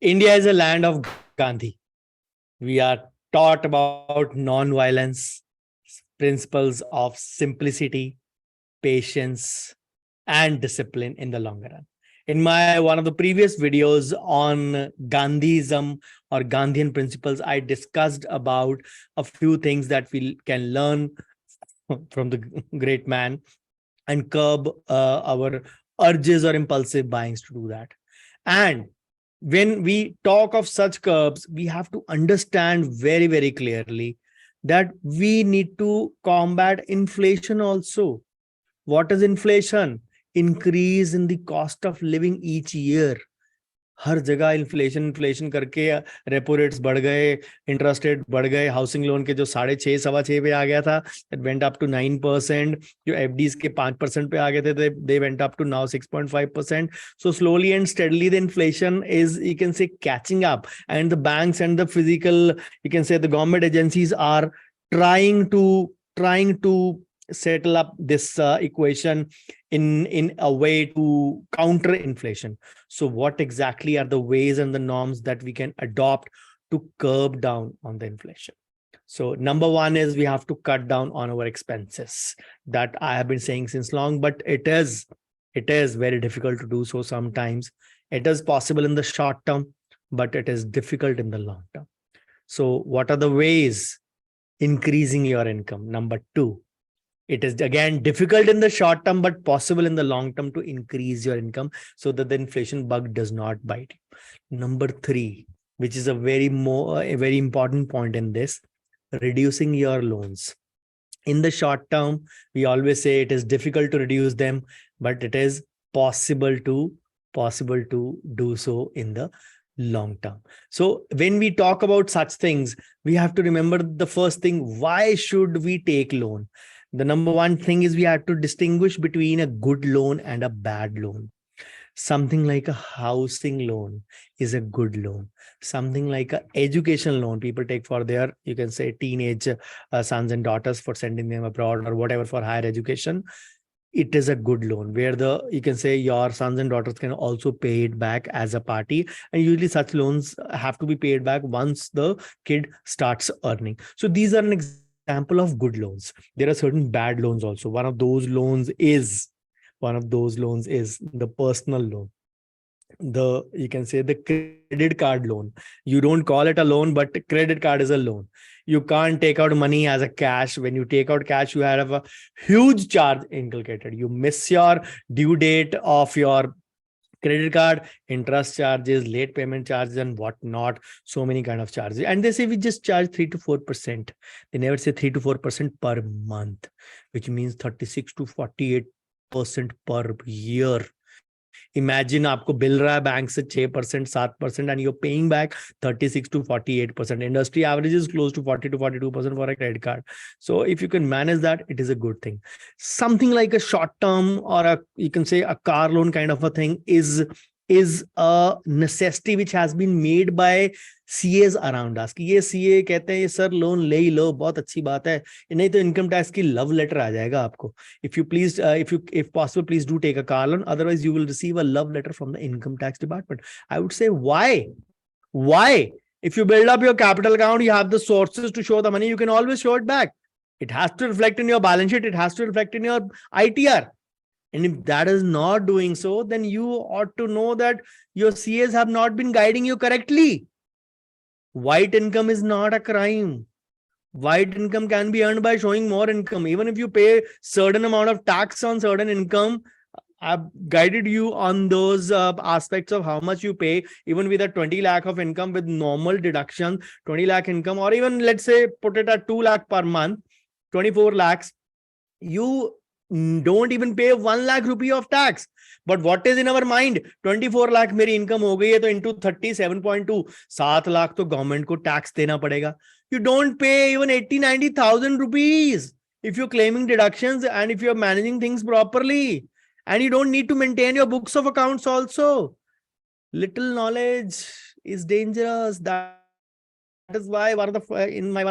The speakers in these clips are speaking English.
India is a land of Gandhi. We are taught about non-violence, principles of simplicity, patience, and discipline in the long run. In my one of the previous videos on Gandhism or Gandhian principles, I discussed about a few things that we can learn from the great man and curb our urges or impulsive buyings to do that. And when we talk of such curbs, we have to understand very, very clearly that we need to combat inflation also. What is inflation? Increase in the cost of living each year. हर जगह inflation करके repo rates बढ़ गए, interest rate बढ़ गए, housing loan के जो 6.5 6.25 पे आ गया था, इट वेंट अप टू 9%, जो एफडीज के 5% पे आ गए थे, they went up to now 6.5%. So slowly and steadily the inflation is, you can say, catching up, and the banks and the physical, you can say, the government agencies are trying to settle up this equation in a way to counter inflation. So what exactly are the ways and the norms that we can adopt to curb down on the inflation? So number one is we have to cut down on our expenses. That I have been saying since long, but it is very difficult to do so sometimes. It is possible in the short term, but it is difficult in the long term. So what are the ways? Increasing your income. Number two, it is again difficult in the short term, but possible in the long term to increase your income so that the inflation bug does not bite you. Number three, which is a very important point in this, reducing your loans. In the short term, we always say it is difficult to reduce them, but it is possible to do so in the long term. So when we talk about such things, we have to remember the first thing: why should we take loan? The number one thing is we have to distinguish between a good loan and a bad loan. Something like a housing loan is a good loan. Something like an education loan people take for their, you can say, teenage sons and daughters, for sending them abroad or whatever for higher education, it is a good loan where the, you can say, your sons and daughters can also pay it back as a party. And usually such loans have to be paid back once the kid starts earning. So these are an example of good loans. There are certain bad loans also. One of those loans is the personal loan. You can say, the credit card loan. You don't call it a loan, but credit card is a loan. You can't take out money as a cash. When you take out cash, you have a huge charge inculcated. You miss your due date of your credit card, interest charges, late payment charges, and whatnot. So many kind of charges. And they say we just charge 3 to 4%. They never say 3 to 4% per month, which means 36 to 48% per year. Imagine आपको bill रहा है bank से 6% 7% and you're paying back 36 to 48%. Industry average is close to 40 to 42% for a credit card. So if you can manage that, it is a good thing. Something like a short term or you can say a car loan kind of a thing is a necessity which has been made by CAs around us. कि ये CA कहते हैं ये sir loan ले ही लो, बहुत अच्छी बात है, नहीं तो इनकम टैक्स की लव लेटर आ जाएगा आपको. If possible, please do take a car loan. Otherwise, you will receive a love letter from the income tax department. I would say, why? If you build up your capital account, you have the sources to show the money, you can always show it back. It has to reflect in your balance sheet. It has to reflect in your ITR. And if that is not doing so, then you ought to know that your CAs have not been guiding you correctly. White income is not a crime. White income can be earned by showing more income. Even if you pay certain amount of tax on certain income, I've guided you on those aspects of how much you pay, even with a 20 lakh of income with normal deduction, 20 lakh income, or even let's say put it at 2 lakh per month, 24 lakhs, you don't even pay 1 lakh rupee of tax. But what is in our mind? 24 lakh मेरी income हो गई है तो into 37.2, 7 lakh तो government को tax देना पड़ेगा. You don't pay even 80-90,000 rupees if you're claiming deductions and if you're managing things properly. And you don't need to maintain your books of accounts also. Little knowledge is dangerous. That is why in one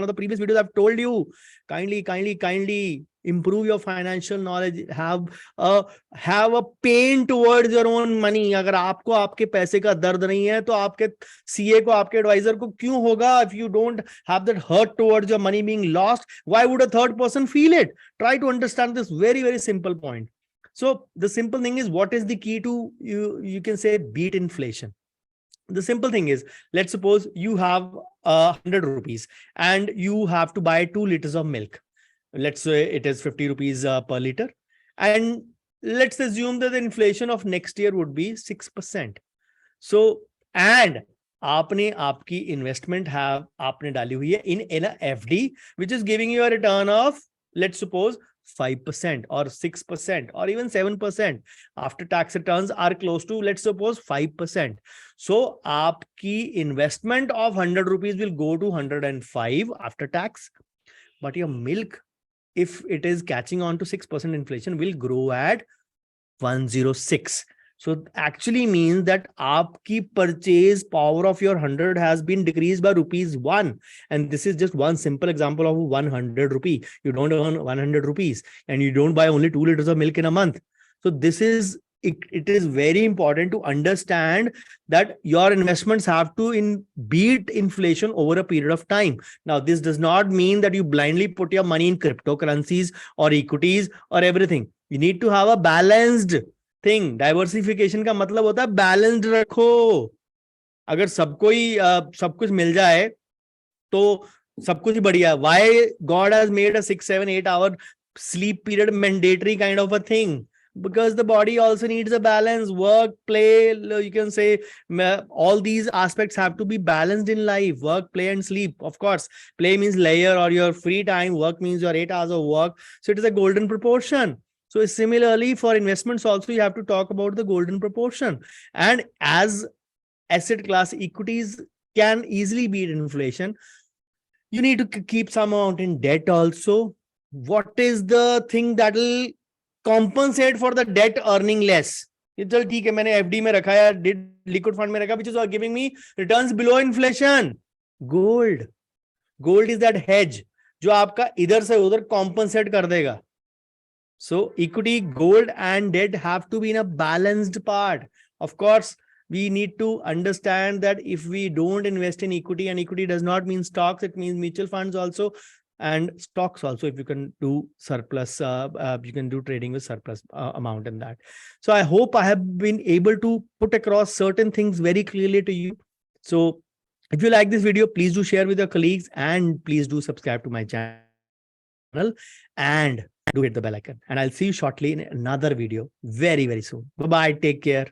of the previous videos I've told you, kindly improve your financial knowledge, have a pain towards your own money. अगर आपको आपके पैसे का दर्द नहीं है तो आपके CA को, आपके एडवाइजर को क्यों होगा? If you don't have that hurt towards your money being lost, why would a third person feel it? Try to understand this very, very simple point. So the simple thing is, what is the key to you can say beat inflation? The simple thing is, let's suppose you have 100 rupees and you have to buy 2 liters of milk. Let's say it is 50 rupees per liter. And let's assume that the inflation of next year would be 6%. So, and आपने आपकी investment have आपने डाली हुई है in a FD, which is giving you a return of, let's suppose, 5% or 6% or even 7%. After tax returns are close to, let's suppose, 5%. So aapki investment of 100 rupees will go to 105 after tax, but your milk, if it is catching on to 6% inflation, will grow at 106. So actually means that aapki purchase power of your 100 has been decreased by ₹1. And this is just one simple example of 100 rupee. You don't earn 100 rupees and you don't buy only 2 liters of milk in a month. So this is, it is very important to understand that your investments have to beat inflation over a period of time. Now, this does not mean that you blindly put your money in cryptocurrencies or equities or everything. You need to have a balanced thing. Diversification का मतलब होता है balanced रखो. अगर सबको ही सब कुछ मिल जाए तो सब कुछ बढ़िया. Why God has made a 6, 7, 8 hour sleep period mandatory kind of a thing? Because the body also needs a balance. Work, play, you can say, all these aspects have to be balanced in life. Work, play, and sleep. Of course, play means leisure or your free time. Work means your 8 hours of work. So it is a golden proportion. So similarly, for investments also, you have to talk about the golden proportion. And as asset class equities can easily beat inflation, you need to keep some amount in debt also. What is the thing that will compensate for the debt earning less? चल ठीक है, मैंने FD में रखा है, liquid fund में रखा, which is giving me returns below inflation. Gold. Gold is that hedge जो आपका इधर से उधर compensate कर देगा. So equity, gold and debt have to be in a balanced part. Of course, we need to understand that if we don't invest in equity, and equity does not mean stocks, it means mutual funds also and stocks also. If you can do surplus, you can do trading with surplus amount in that. So I hope I have been able to put across certain things very clearly to you. So if you like this video, please do share with your colleagues and please do subscribe to my channel and do hit the bell icon. And I'll see you shortly in another video very, very soon. Bye-bye. Take care.